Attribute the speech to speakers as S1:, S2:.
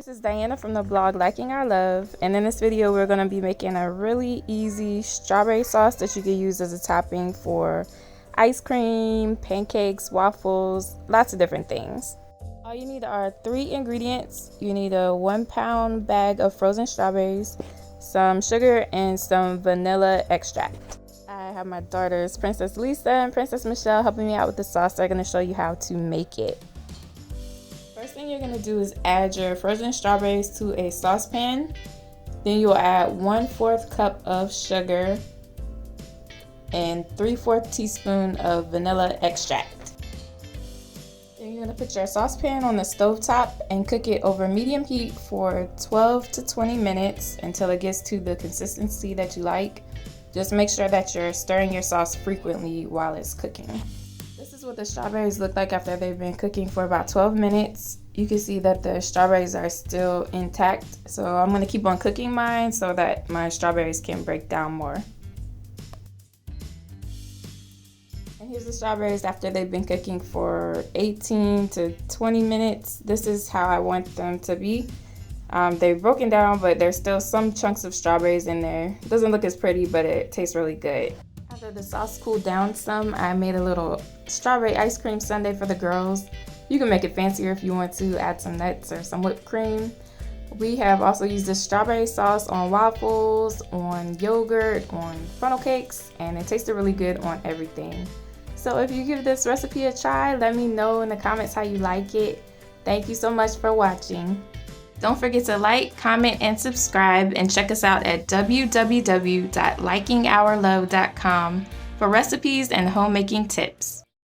S1: This is Diana from the blog Liking Our Love, and in this video we're going to be making a really easy strawberry sauce that you can use as a topping for ice cream, pancakes, waffles, lots of different things. All you need are 3 ingredients. You need a 1-pound bag of frozen strawberries, some sugar, and some vanilla extract. I have my daughters Princess Lisa and Princess Michelle helping me out with the sauce. They're going to show you how to make it. First thing you're going to do is add your frozen strawberries to a saucepan. Then you'll add 1/4 cup of sugar and 3/4 teaspoon of vanilla extract. Then you're going to put your saucepan on the stovetop and cook it over medium heat for 12 to 20 minutes until it gets to the consistency that you like. Just make sure that you're stirring your sauce frequently while it's cooking. This is what the strawberries look like after they've been cooking for about 12 minutes. You can see that the strawberries are still intact. So I'm going to keep on cooking mine so that my strawberries can break down more. And here's the strawberries after they've been cooking for 18 to 20 minutes. This is how I want them to be. They've broken down, but there's still some chunks of strawberries in there. It doesn't look as pretty, but it tastes really good. After the sauce cooled down some, I made a little strawberry ice cream sundae for the girls. You can make it fancier if you want to, add some nuts or some whipped cream. We have also used this strawberry sauce on waffles, on yogurt, on funnel cakes, and it tasted really good on everything. So if you give this recipe a try, let me know in the comments how you like it. Thank you so much for watching. Don't forget to like, comment, and subscribe, and check us out at www.likingourlove.com for recipes and homemaking tips.